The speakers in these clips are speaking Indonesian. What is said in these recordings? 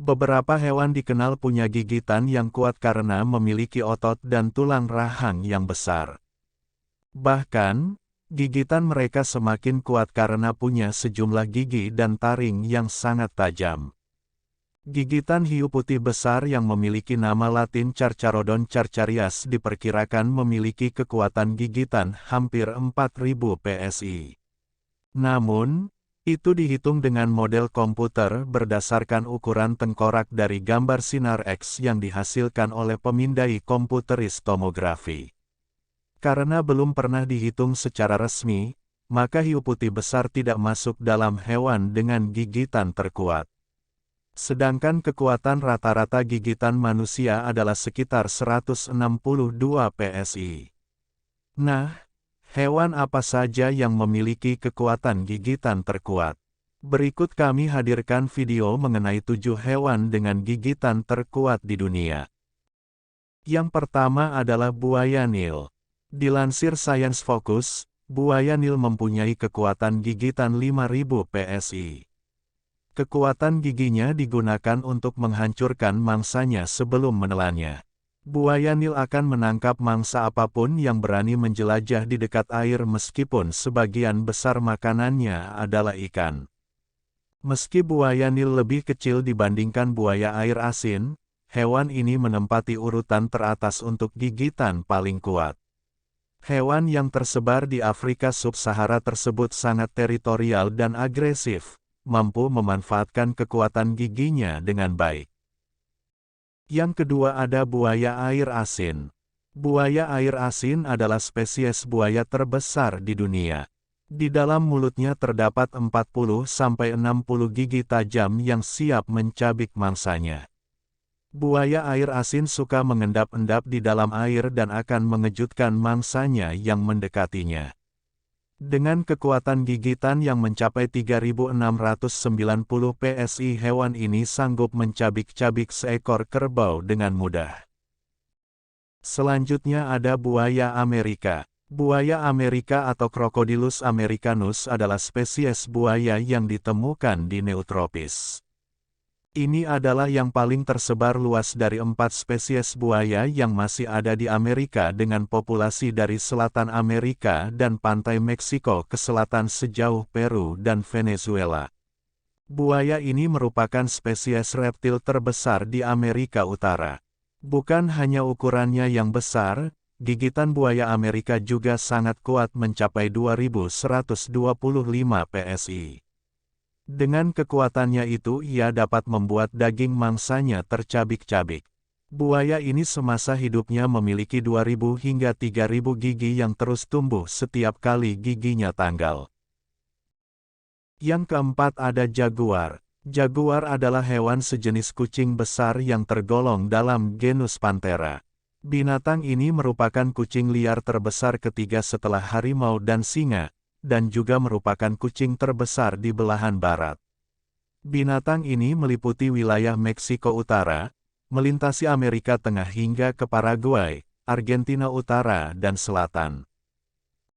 Beberapa hewan dikenal punya gigitan yang kuat karena memiliki otot dan tulang rahang yang besar. Bahkan, gigitan mereka semakin kuat karena punya sejumlah gigi dan taring yang sangat tajam. Gigitan hiu putih besar yang memiliki nama latin Carcharodon carcharias diperkirakan memiliki kekuatan gigitan hampir 4000 psi. Namun, itu dihitung dengan model komputer berdasarkan ukuran tengkorak dari gambar sinar X yang dihasilkan oleh pemindai komputeris tomografi. Karena belum pernah dihitung secara resmi, maka hiu putih besar tidak masuk dalam hewan dengan gigitan terkuat. Sedangkan kekuatan rata-rata gigitan manusia adalah sekitar 162 psi. Nah, hewan apa saja yang memiliki kekuatan gigitan terkuat? Berikut kami hadirkan video mengenai 7 hewan dengan gigitan terkuat di dunia. Yang pertama adalah buaya Nil. Dilansir Science Focus, buaya Nil mempunyai kekuatan gigitan 5000 psi. Kekuatan giginya digunakan untuk menghancurkan mangsanya sebelum menelannya. Buaya Nil akan menangkap mangsa apapun yang berani menjelajah di dekat air meskipun sebagian besar makanannya adalah ikan. Meski buaya Nil lebih kecil dibandingkan buaya air asin, hewan ini menempati urutan teratas untuk gigitan paling kuat. Hewan yang tersebar di Afrika Sub-Sahara tersebut sangat teritorial dan agresif, mampu memanfaatkan kekuatan giginya dengan baik. Yang kedua ada buaya air asin. Buaya air asin adalah spesies buaya terbesar di dunia. Di dalam mulutnya terdapat 40-60 gigi tajam yang siap mencabik mangsanya. Buaya air asin suka mengendap-endap di dalam air dan akan mengejutkan mangsanya yang mendekatinya. Dengan kekuatan gigitan yang mencapai 3690 psi, hewan ini sanggup mencabik-cabik seekor kerbau dengan mudah. Selanjutnya ada buaya Amerika. Buaya Amerika atau Crocodylus americanus adalah spesies buaya yang ditemukan di neotropis. Ini adalah yang paling tersebar luas dari 4 spesies buaya yang masih ada di Amerika dengan populasi dari selatan Amerika dan pantai Meksiko ke selatan sejauh Peru dan Venezuela. Buaya ini merupakan spesies reptil terbesar di Amerika Utara. Bukan hanya ukurannya yang besar, gigitan buaya Amerika juga sangat kuat mencapai 2125 psi. Dengan kekuatannya itu ia dapat membuat daging mangsanya tercabik-cabik. Buaya ini semasa hidupnya memiliki 2000 hingga 3000 gigi yang terus tumbuh setiap kali giginya tanggal. Yang keempat ada jaguar. Jaguar adalah hewan sejenis kucing besar yang tergolong dalam genus Panthera. Binatang ini merupakan kucing liar terbesar ketiga setelah harimau dan singa, dan juga merupakan kucing terbesar di belahan barat. Binatang ini meliputi wilayah Meksiko Utara, melintasi Amerika Tengah hingga ke Paraguay, Argentina Utara dan Selatan.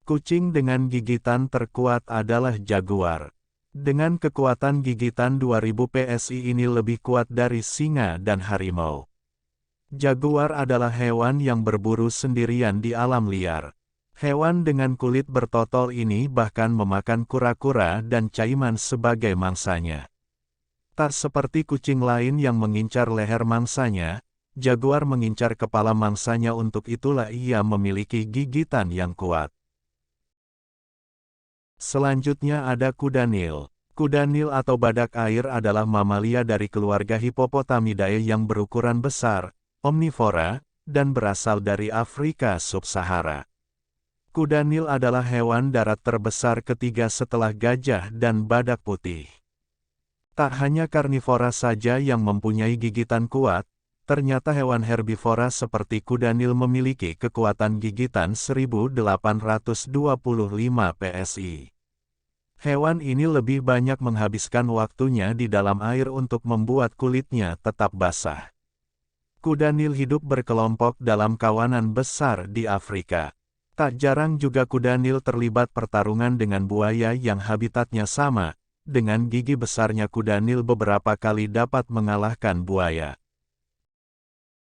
Kucing dengan gigitan terkuat adalah jaguar. Dengan kekuatan gigitan 2000 psi ini lebih kuat dari singa dan harimau. Jaguar adalah hewan yang berburu sendirian di alam liar. Hewan dengan kulit bertotol ini bahkan memakan kura-kura dan caiman sebagai mangsanya. Tak seperti kucing lain yang mengincar leher mangsanya, jaguar mengincar kepala mangsanya, untuk itulah ia memiliki gigitan yang kuat. Selanjutnya ada kuda Nil. Kuda Nil atau badak air adalah mamalia dari keluarga Hippopotamidae yang berukuran besar, omnivora, dan berasal dari Afrika Sub-Sahara. Kuda Nil adalah hewan darat terbesar ketiga setelah gajah dan badak putih. Tak hanya karnivora saja yang mempunyai gigitan kuat, ternyata hewan herbivora seperti kuda Nil memiliki kekuatan gigitan 1825 psi. Hewan ini lebih banyak menghabiskan waktunya di dalam air untuk membuat kulitnya tetap basah. Kuda Nil hidup berkelompok dalam kawanan besar di Afrika. Tak jarang juga kuda Nil terlibat pertarungan dengan buaya yang habitatnya sama, dengan gigi besarnya kuda Nil beberapa kali dapat mengalahkan buaya.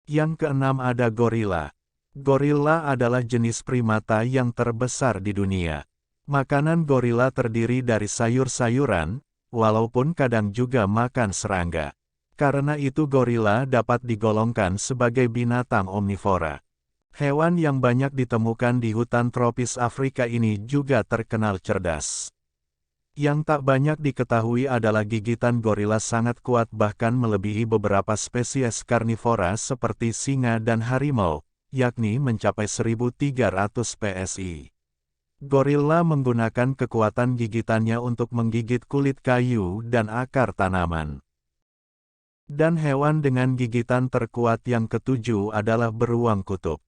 Yang keenam ada gorila. Gorila adalah jenis primata yang terbesar di dunia. Makanan gorila terdiri dari sayur-sayuran, walaupun kadang juga makan serangga. Karena itu gorila dapat digolongkan sebagai binatang omnivora. Hewan yang banyak ditemukan di hutan tropis Afrika ini juga terkenal cerdas. Yang tak banyak diketahui adalah gigitan gorila sangat kuat bahkan melebihi beberapa spesies karnivora seperti singa dan harimau, yakni mencapai 1.300 PSI. Gorila menggunakan kekuatan gigitannya untuk menggigit kulit kayu dan akar tanaman. Dan hewan dengan gigitan terkuat yang ketujuh adalah beruang kutub.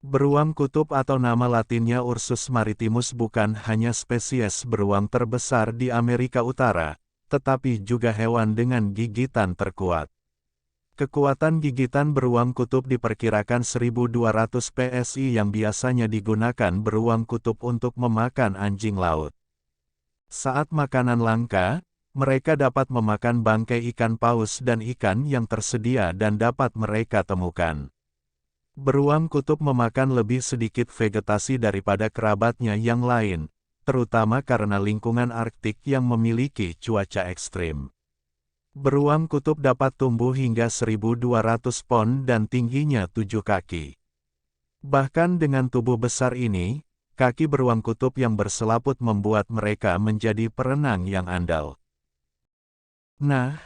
Beruang kutub atau nama latinnya Ursus maritimus bukan hanya spesies beruang terbesar di Amerika Utara, tetapi juga hewan dengan gigitan terkuat. Kekuatan gigitan beruang kutub diperkirakan 1.200 PSI yang biasanya digunakan beruang kutub untuk memakan anjing laut. Saat makanan langka, mereka dapat memakan bangkai ikan paus dan ikan yang tersedia dan dapat mereka temukan. Beruang kutub memakan lebih sedikit vegetasi daripada kerabatnya yang lain, terutama karena lingkungan Arktik yang memiliki cuaca ekstrim. Beruang kutub dapat tumbuh hingga 1.200 pon dan tingginya 7 kaki. Bahkan dengan tubuh besar ini, kaki beruang kutub yang berselaput membuat mereka menjadi perenang yang andal. Nah,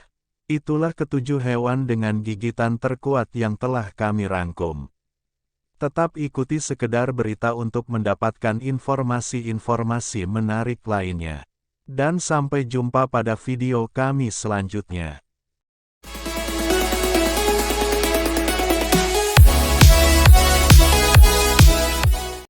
itulah ketujuh hewan dengan gigitan terkuat yang telah kami rangkum. Tetap ikuti sekedar berita untuk mendapatkan informasi-informasi menarik lainnya. Dan sampai jumpa pada video kami selanjutnya.